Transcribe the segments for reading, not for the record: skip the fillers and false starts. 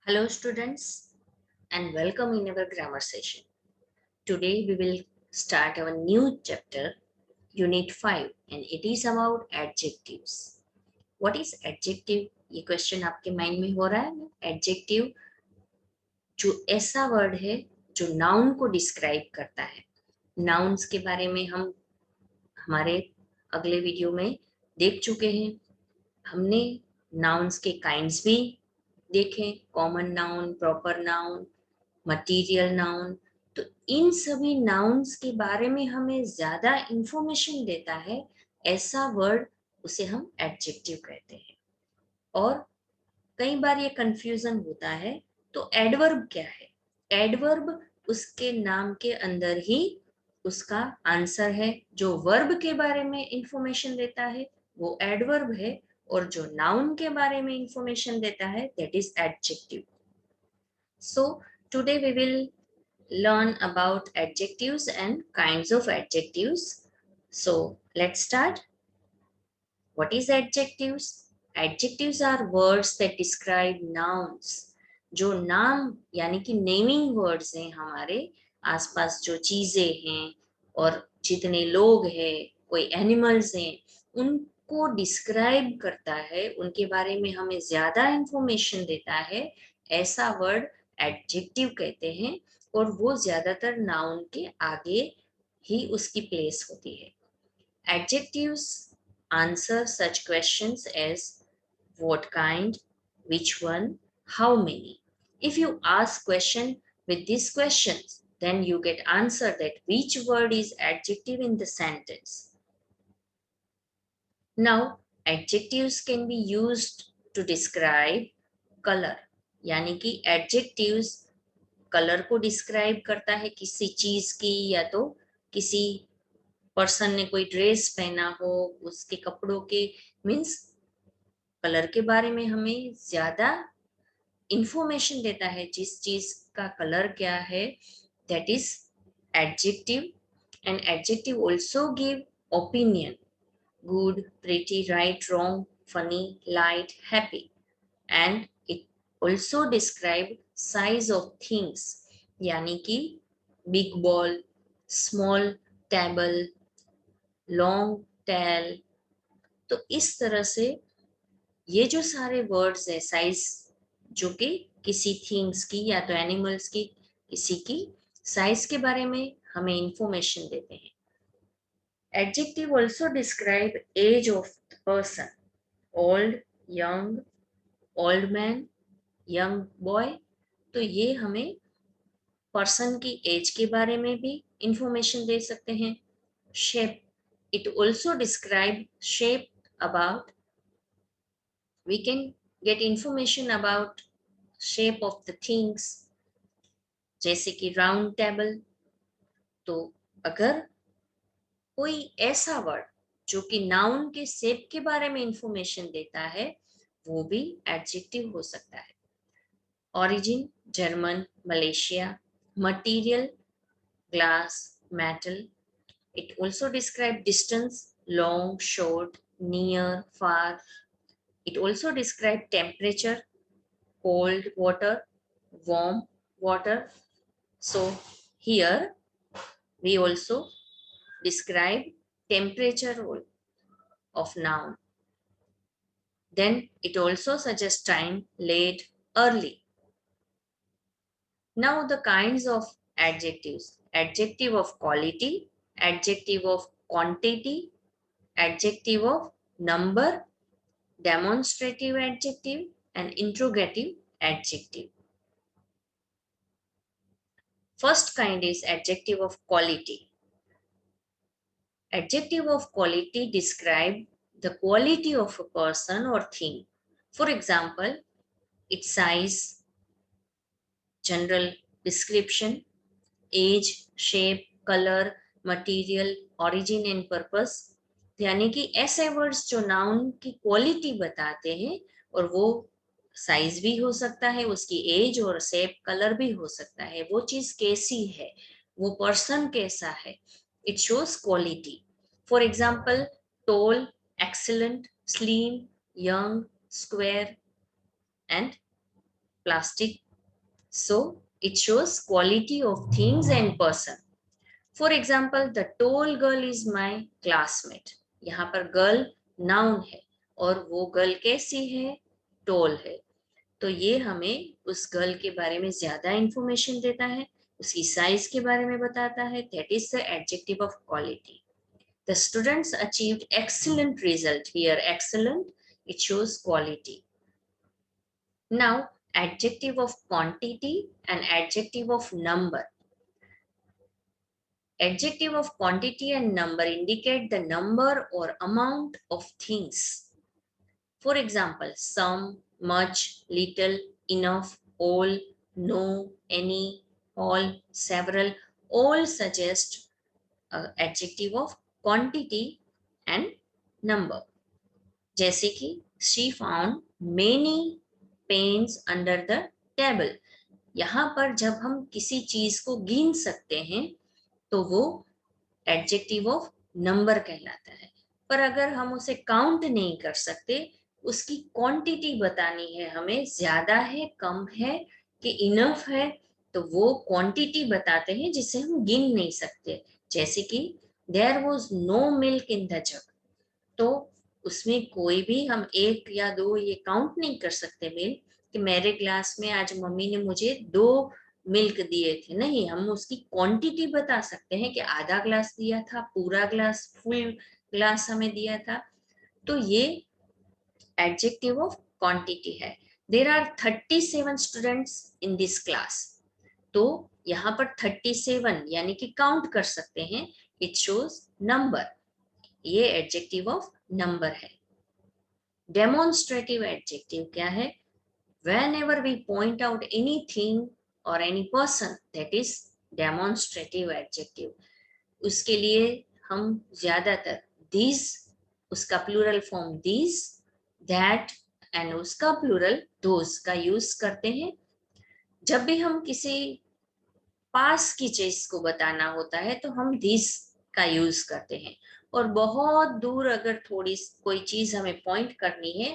Hello students and welcome in our grammar session. Today we will start our new chapter unit 5 and it is about adjectives. What is adjective? ये question आपके mind में हो रहा है ना? Adjective जो ऐसा वर्ड है जो नाउन को डिस्क्राइब करता है. नाउन्स के बारे में हम हमारे अगले वीडियो में देख चुके हैं. हमने नाउन्स के काइंड्स भी देखें, common noun, proper noun, material noun. तो इन सभी नाउन्स के बारे में हमें ज्यादा इंफॉर्मेशन देता है ऐसा वर्ड, उसे हम एडजेक्टिव कहते हैं. और कई बार ये कंफ्यूजन होता है. तो एडवर्ब क्या है? एडवर्ब उसके नाम के अंदर ही उसका आंसर है. जो वर्ब के बारे में इंफॉर्मेशन देता है वो एडवर्ब है, और जो नाउन के बारे में इंफॉर्मेशन देता है that is adjective. So today we will learn about adjectives and kinds of adjectives. So let's start. What is adjectives? Adjectives are words that describe nouns. जो नाम यानी कि नेमिंग वर्ड्स हैं, हमारे आसपास जो चीजें हैं और जितने लोग हैं, कोई एनिमल्स हैं, उनको डिस्क्राइब करता है, उनके बारे में हमें ज्यादा इंफॉर्मेशन देता है, ऐसा वर्ड एडजेक्टिव कहते हैं. और वो ज्यादातर नाउन के आगे ही उसकी प्लेस होती है. Adjectives answer such questions as what kind, which one, how many. If you ask question with these questions, then you get answer that which word is adjective in the sentence. Now, adjectives can be used to describe color. यानी कि adjectives colour को describe करता है किसी चीज की, या तो किसी पर्सन ने कोई ड्रेस पहना हो, उसके कपड़ों के, मीन्स कलर के बारे में हमें ज्यादा इंफॉर्मेशन देता है. जिस चीज का कलर क्या है that is adjective. And adjective also give opinion: good, pretty, right, wrong, funny, light, happy. And it also describe size of things, यानी कि big ball, small table, long tail. तो इस तरह से ये जो सारे वर्ड्स है, साइज जो कि किसी थिंग्स की या तो एनिमल्स की, किसी की साइज के बारे में हमें इंफॉर्मेशन देते हैं. Adjective also describe age of the person: old, young, old man, young boy. तो ये हमें पर्सन की एज के बारे में भी इंफॉर्मेशन दे सकते हैं. Shape, it also describe shape. About, we can get information about shape of the things, जैसे कि राउंड टेबल. तो अगर कोई ऐसा वर्ड जो कि नाउन के शेप के बारे में इंफॉर्मेशन देता है वो भी एडजेक्टिव हो सकता है. Origin, German, Malaysia. Material, glass, metal. It also describes distance: long, short, near, far. It also describes temperature: cold water, warm water. So here we also describe temperature of noun. Then it also suggests time: late, early. Now the kinds of adjectives: adjective of quality, adjective of quantity, adjective of number, demonstrative adjective, and interrogative adjective. First kind is adjective of quality. Adjective of quality describe the quality of a person or thing. For example, its size, general description, age, shape, color, material, origin and purpose. यानी कि ऐसे words जो noun की quality बताते हैं, और वो size भी हो सकता है, उसकी एज और शेप, कलर भी हो सकता है, वो चीज कैसी है, वो पर्सन कैसा है. It shows quality. For example, tall, excellent, slim, young, square, and plastic. So it shows quality of things and person. For example, the tall girl is my classmate. यहाँ पर girl noun है और वो girl कैसी है? Tall है. तो ये हमें उस गर्ल के बारे में ज्यादा इंफॉर्मेशन देता है, उसकी साइज के बारे में बताता है. That is the adjective of quality. The students achieved excellent result. Here excellent, it shows quality. Now adjective of quantity and adjective of number. Adjective of quantity and number indicate the number or amount of things. For example, some, much, little, enough, all, no, any, all, several, all suggest adjective of quantity and number. जैसे कि she found many pens under the table. यहाँ पर जब हम किसी चीज को गिन सकते हैं तो वो एडजेक्टिव ऑफ नंबर कहलाता है. पर अगर हम उसे काउंट नहीं कर सकते, उसकी क्वांटिटी बतानी है हमें, ज्यादा है, कम है कि इनफ है, तो वो क्वांटिटी बताते हैं जिसे हम गिन नहीं सकते. जैसे कि there was no milk in the jug. तो उसमें कोई भी हम एक या दो ये काउंट नहीं कर सकते मिल्क, कि मेरे ग्लास में आज मम्मी ने मुझे 2 मिल्क दिए थे. नहीं, हम उसकी क्वांटिटी बता सकते हैं कि आधा ग्लास दिया था, पूरा ग्लास, फुल ग्लास हमें दिया था. तो ये एडजेक्टिव ऑफ क्वांटिटी है. There are 37 students in this class. तो यहाँ पर 37 यानी कि काउंट कर सकते हैं. It shows number. ये एडजेक्टिव ऑफ नंबर है. डेमोन्स्ट्रेटिव एडजेक्टिव क्या है? Whenever we point out anything or any person, that is demonstrative adjective. उसके लिए हम ज्यादातर these, उसका plural form these, that and उसका प्लूरल those का यूज करते हैं. जब भी हम किसी पास की चीज को बताना होता है तो हम this का यूज करते हैं. और बहुत दूर अगर थोड़ी कोई चीज हमें पॉइंट करनी है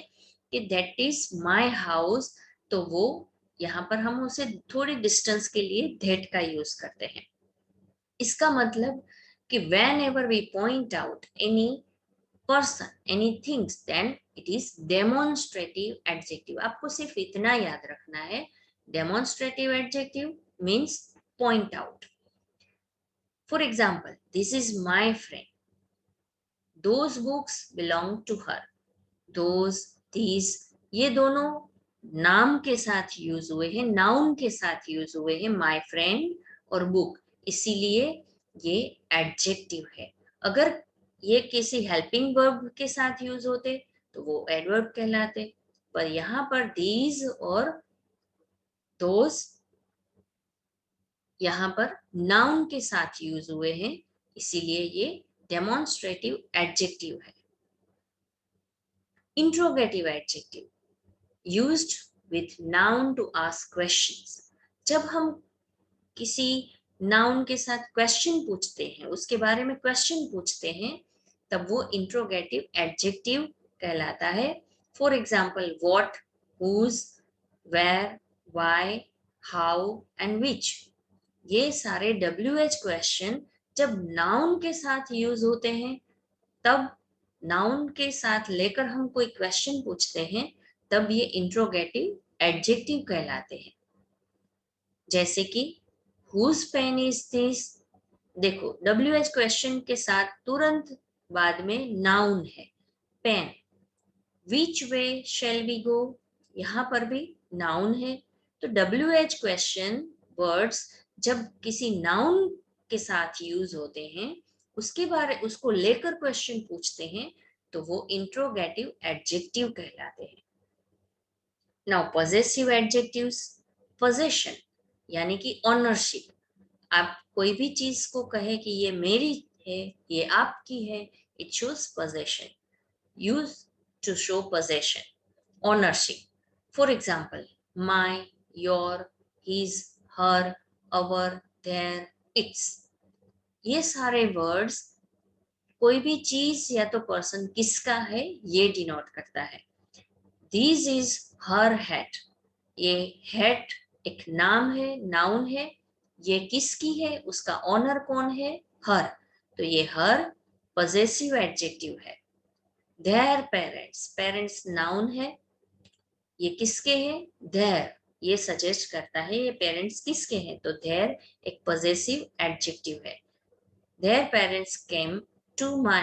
कि दैट इज माय हाउस, तो वो यहाँ पर हम उसे थोड़ी डिस्टेंस के लिए दैट का यूज करते हैं. इसका मतलब कि whenever we point out any person, any things, then it is demonstrative adjective. आपको सिर्फ इतना याद रखना है. Demonstrative adjective means point out. For example, this is my friend. Those books belong to her. Those, these, ये दोनों नाम के साथ यूज हुए हैं, नाउन के साथ यूज हुए हैं, माय फ्रेंड और बुक, इसीलिए ये एडजेक्टिव है. अगर ये किसी हेल्पिंग वर्ब के साथ यूज होते तो वो एडवर्ब कहलाते. पर यहाँ पर दीज और दोस यहाँ पर नाउन के साथ यूज हुए हैं, इसीलिए ये डेमोन्स्ट्रेटिव एडजेक्टिव है. Interrogative adjective used with noun to ask questions. जब हम किसी नाउन के साथ क्वेश्चन पूछते हैं, उसके बारे में क्वेश्चन पूछते हैं, तब वो इंट्रोगेटिव एडजेक्टिव कहलाता है. For example, what, whose, where, why, how and which. ये सारे WH क्वेश्चन जब नाउन के साथ यूज होते हैं, तब नाउन के साथ लेकर हम कोई क्वेश्चन पूछते हैं, तब ये इंट्रोगेटिव एडजेक्टिव कहलाते हैं. जैसे कि whose pen is this. देखो, WH क्वेश्चन के साथ तुरंत बाद में नाउन है pen. which way shall we go, यहाँ पर भी नाउन है. तो WH क्वेश्चन वर्ड्स जब किसी नाउन के साथ यूज होते हैं, उसको लेकर क्वेश्चन पूछते हैं, तो वो इंट्रोगेटिव एडजेक्टिव कहलाते हैं. Now possessive adjectives. पोजेशन यानी कि ऑनरशिप. आप कोई भी चीज को कहे कि ये मेरी है, ये आपकी है, it shows possession. Use to show possession, ownership. For example, my, your, his, her, our, their, its. ये सारे वर्ड्स कोई भी चीज या तो पर्सन किसका है ये डिनोट करता है. This is her hat. ये हेड एक नाम है, नाउन है। ये किसकी है, उसका ऑनर कौन है, हर। तो ये हर पॉजेसिव एडजेक्टिव है। देयर पेरेंट्स, पेरेंट्स नाउन है, ये किसके हैं, देयर। ये सजेस्ट करता है ये पेरेंट्स किसके हैं, तो देयर एक पॉजेसिव एडजेक्टिव है। Their parents came to my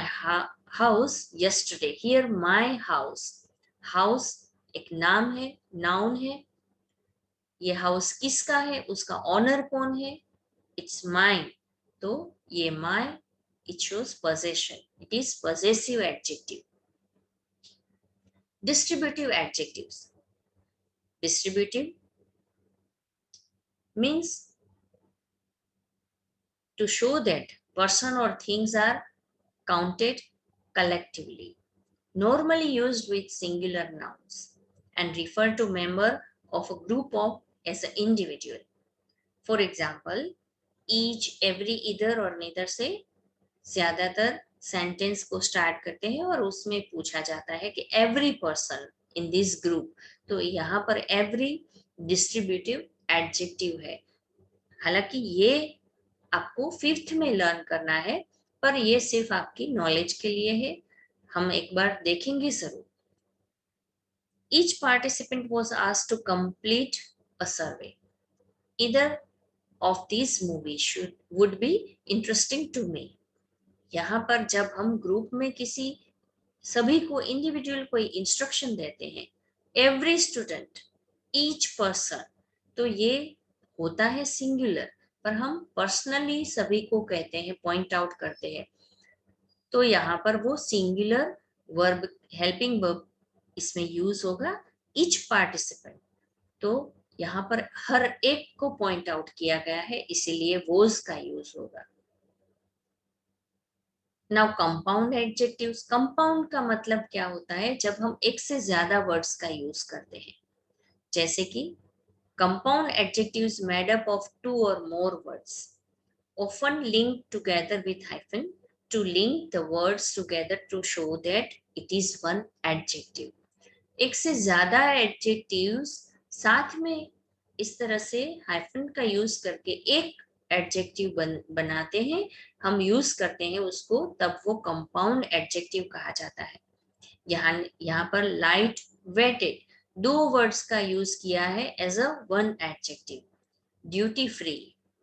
house yesterday. Here my house, house एक नाम है, नाउन है। ये हाउस किसका है, उसका ऑनर कौन है, इट्स माइन। तो ये my, it shows possession, it is possessive adjective. Distributive adjectives, distributive means to show that person or things are counted collectively, normally used with singular nouns and refer to member of a group of as an individual. For example, each, every, either और neither से ज्यादातर sentence को start करते हैं और उसमें पूछा जाता है कि every person in this group. तो यहाँ पर एवरी डिस्ट्रीब्यूटिव एडजेक्टिव है। हालांकि ये आपको फिफ्थ में लर्न करना है, पर ये सिर्फ आपकी नॉलेज के लिए है, हम एक बार देखेंगे जरूर। Each participant was asked to complete a survey. Either of these movies would be interesting to me. यहाँ पर जब हम ग्रुप में किसी सभी को इंडिविजुअल कोई इंस्ट्रक्शन देते हैं, एवरी स्टूडेंट, ईच पर्सन, तो ये होता है सिंगुलर, पर हम पर्सनली सभी को कहते हैं, पॉइंट आउट करते हैं। तो यहाँ पर वो सिंगुलर वर्ब, हेल्पिंग वर्ब इसमें यूज होगा, ईच पार्टिसिपेंट। तो यहाँ पर हर एक को पॉइंट आउट किया गया है, इसीलिए वोज का यूज होगा। नाउ कंपाउंड एडजेक्टिव्स, कंपाउंड का मतलब क्या होता है, जब हम एक से ज्यादा वर्ड्स का यूज करते हैं। जैसे कि compound adjectives made up of 2 or more words, often linked together with hyphen to link the words together to show that it is one adjective. एक से ज्यादा एडजेक्टिव्स साथ में इस तरह से हाइफन का यूज करके एक एडजेक्टिव बनाते हैं, हम यूज करते हैं उसको, तब वो कंपाउंड एडजेक्टिव कहा जाता है। यहाँ पर लाइट वेटेड, 2 वर्ड्स का यूज किया है as a one adjective. Duty free,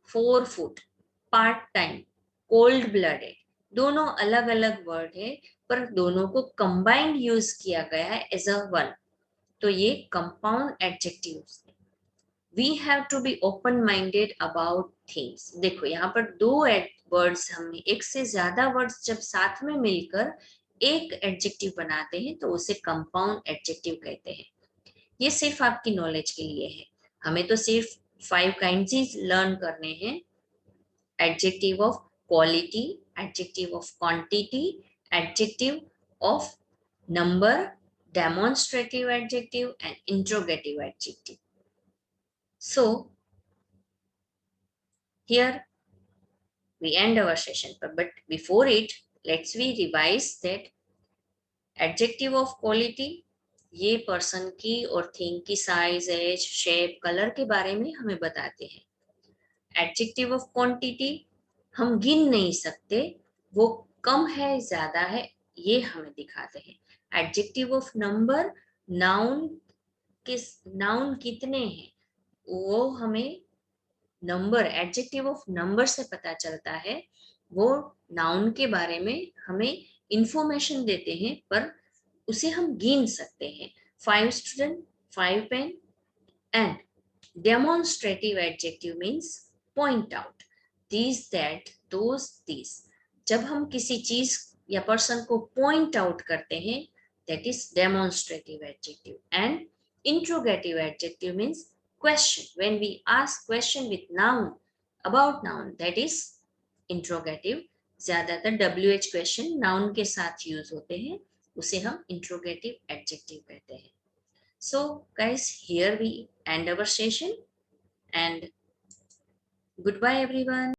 4 foot, part time, cold blooded, दोनों अलग अलग वर्ड है, पर दोनों को कंबाइंड यूज किया गया है एज अ वन। तो ये compound adjectives. We have to be open minded about things. देखो यहाँ पर 2 वर्ड्स, हमने एक से ज्यादा वर्ड्स जब साथ में मिलकर एक एडजेक्टिव बनाते हैं तो उसे कंपाउंड एडजेक्टिव कहते हैं। ये सिर्फ आपकी नॉलेज के लिए है, हमें तो सिर्फ 5 काइंड्स ही लर्न करने हैं। Adjective of quality, adjective of quantity, adjective of number, demonstrative adjective and interrogative adjective. So here we end our session, but before it, let's we revise that adjective of quality ये person की और thing की size, as, shape, colour के बारे में हमें बताते हैं। एडजेक्टिव ऑफ क्वांटिटी हम गिन नहीं सकते, वो कम है ज्यादा है ये हमें दिखाते हैं। Adjective of number, noun noun कितने हैं वो हमें नंबर, एडजेक्टिव ऑफ नंबर से पता चलता है। वो नाउन के बारे में हमें इंफॉर्मेशन देते हैं, पर उसे हम गिन सकते हैं। 5 student, 5 pen. And demonstrative adjective means point out, this, that, those, this. जब हम किसी चीज या पर्सन को पॉइंट आउट करते हैं, that is demonstrative adjective. And interrogative adjective means question, when we ask question with noun, about noun, that is interrogative। ज्यादातर WH question noun के साथ यूज होते हैं, उसे हम interrogative adjective कहते हैं। So guys, here we end our session and goodbye everyone.